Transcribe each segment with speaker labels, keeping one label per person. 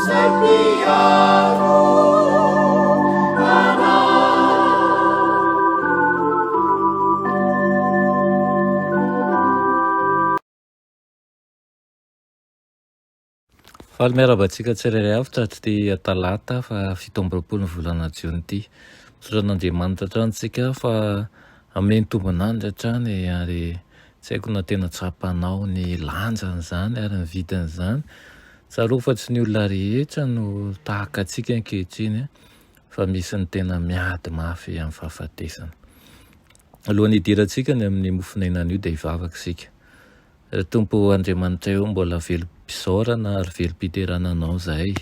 Speaker 1: Faly miarabantsika tsirairay avy traty ty talata fa 7 volana jiony ity. Misaotran'Andriamanitra hatrany fa ameny tombonandry hatrany ary tsy haiko na tena tsapanao ny lanjany zany ary ny vidin'izany. Tsaroko fa tsy ny olona rehetra no tahaka antsika ankehitriny fa misy ny tena miady mafy amin'ny fahafatesana. Alohan'ny hidirantsika ny amin'ny mofonainan'io dia hivavaka isika. Tompo Andriamanitra eo mbola velom-pisaorana ary velom-piterana anao zahay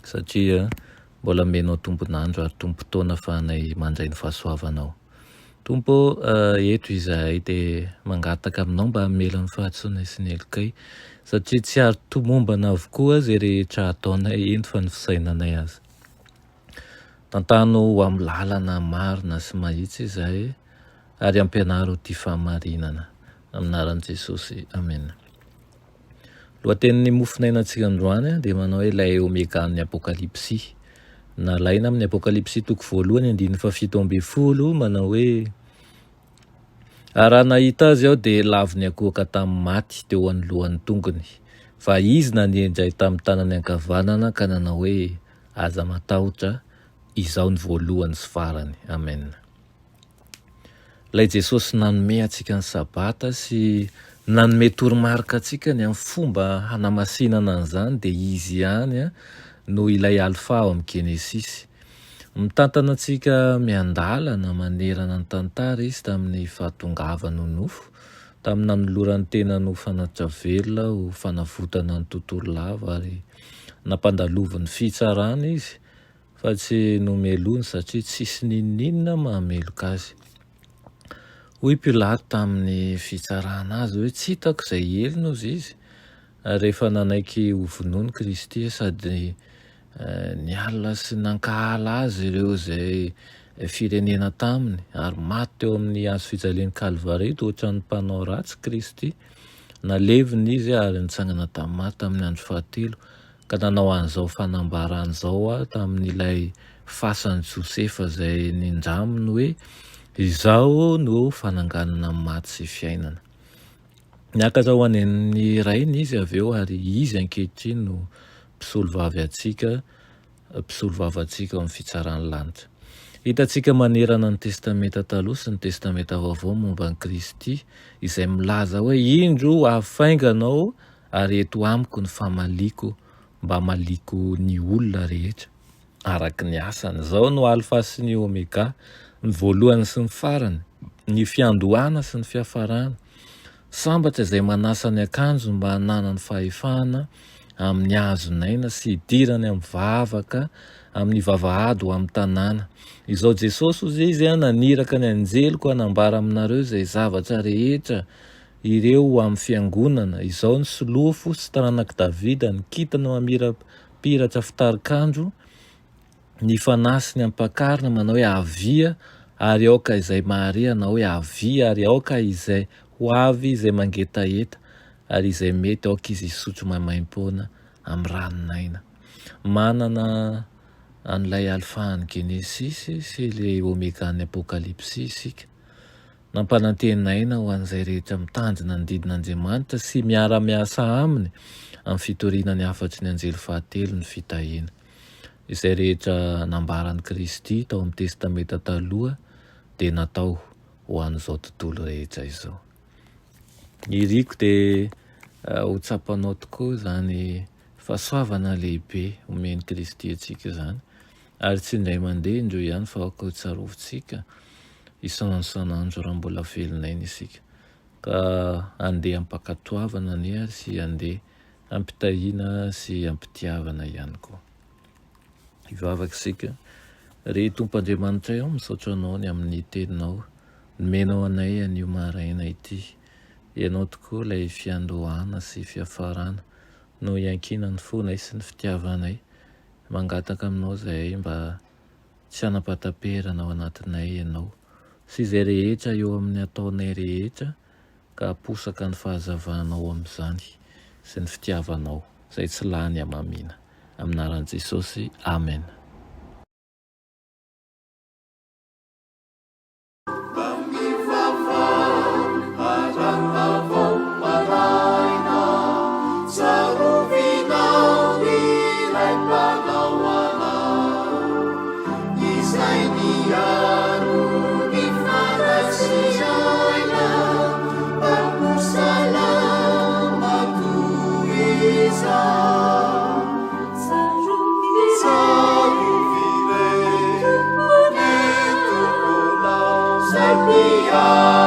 Speaker 1: satria mbola menao tombonandro ary tompo-taona ahafahanay mandray ny fahasoavanao. Tompo, eto izahay dia mangataka aminao mba hamela ny fahatsoana sy ny helikay satria tsy ary tomombana avokoa izay rehetra ataonay eny fa ny fisainanay azy. Tantano amin'ny lalana marina sy mahitsy izahay ary ampianaro ty fahamarinana. Aminaran'i Jesosy, amen. Lohatenin'ny mofonainantsika androany dia manao hoe ilay omegan'ny apokalipsy. Nalaina amin'ny apokalipsy toko 1:7 manao hoe raha nahita azy aho dia laviny akohoaka tamin'ny maty teo anoloan'ny tongony, fa izy naniendray tamin'ny tanany ankavanana ka nanao hoe aza matahotra, izao ny voalohany sy farany. Amen. Ilay Jesosy nanome antsika ny sabata sy nanome toromarika antsika ny amin'ny fomba hanamasinana an'izany dia izy ihany no ilay alfa ao amin'ny Genesisy. Mitantana antsika miandalana manerana ny tantara izy tamin'ny fahatongavany ho nofo, tamin'ny nanolorany tena no fanatitra velona ho fanavotana ny tontolo lava ary nampandaloviny fitsarana izy fa tsy nomelony satria tsisy ninonina mahameloka azy. Hoy Pilato tamin'ny fitsarana azy hoe tsy hitako izay elona ozy izy rehefa nanaiky ho vonoiny Kristy sady niala sy nankahala azy ireo izay firenena taminy ary maty teo amin'ny hazo fijalian'ny Kalvaria ohatran'ny mpanao ratsy Kristy. Nalevina izy ary nitsangana tamin'ny maty tamin'ny andro fahatelo ka nanao an'izao fanambarana izao tamin'ilay fasan'i Josefa izay nindraminy hoe izao no fananganana maty sy fiainana. Niakatra ho any amin'ny rainy izy avy eo ary izy ankehitriny no mpisolo vava antsika amin'ny fitsarany lanitra. Hitantsika manerana ny testamenta taloha sy ny testamenta vaovao momba ny Kristy izay milaza hoe indro ahafainganao ary eto amiko ny famaliko mba maliko ny olona rehetra araka ny asany. Izao no alfa sy ny omega, ny voalohany sy ny farany, ny fiandohana sy ny fiafarana. Sambatra izay manasa ny akanjo mba hanana ny fahefana amin'ny hazonaina sy hidirany amin'ny vavaka, amin'ny vavahady ho amin'ny tanàna. Izao Jesosy ozy izy naniraka ny anjeliko hanambara aminareo izay zavatra rehetra ireo amin'ny fiangonana. Izao ny solofo sy taranak'i Davida ny kitana mamirapiratra fitarikandro, ny fanasy ny ampakarina manao hoe avia ary aoka izay Maria na hoe avia ary aoka izay ho avy izay mangetaeta ary izay mety aoka izy hisotro maimaim-poana amin'ny ranonaina. Manana an'ilay alfahany Genesisy sy ilay omegan'ny apokalipsy isika. Nampanantenaina ho an'izay rehetra mitandrina ny didin'Andriamanitra sy miara-miasa aminy amin'ny fitoriana ny afatry ny anjely fahatelo ny fitahiana. Izay rehetra nambaran'i Kristy tao amin'ny testamenta taloha dia natao ho an'izao tontolo rehetra izao. Iriko dia ho tsapanao tokoa izany fahasoavana lehibe omen'i Kristy antsika izany ary tsy indray mandeha indreo ihany fa aoka ho tsarovintsika isanandro raha mbola velon'aina isika ka andeha ampakatoavana ny ary sy andeha ampitahiana sy ampitiavana ihany koa. Hivavaka isika. Ry Tompo Andriamanitra eo misaotra anao ny amin'ny teninao nomenao anay an'io maraina ity. Ianao tokoa ilay fiandohana sy fiafarana no iankinany fonay sy ny fitiavanay. Mangataka aminao zahay mba tsy hanapataperana ao anatinay ianao sy izay rehetra eo amin'ny ataonay rehetra ka haposaka ny fahazavanao amin'izany sy ny fitiavanao izay tsy lany hamamina. aminaran'i Jesosy. Amen.
Speaker 2: Savior.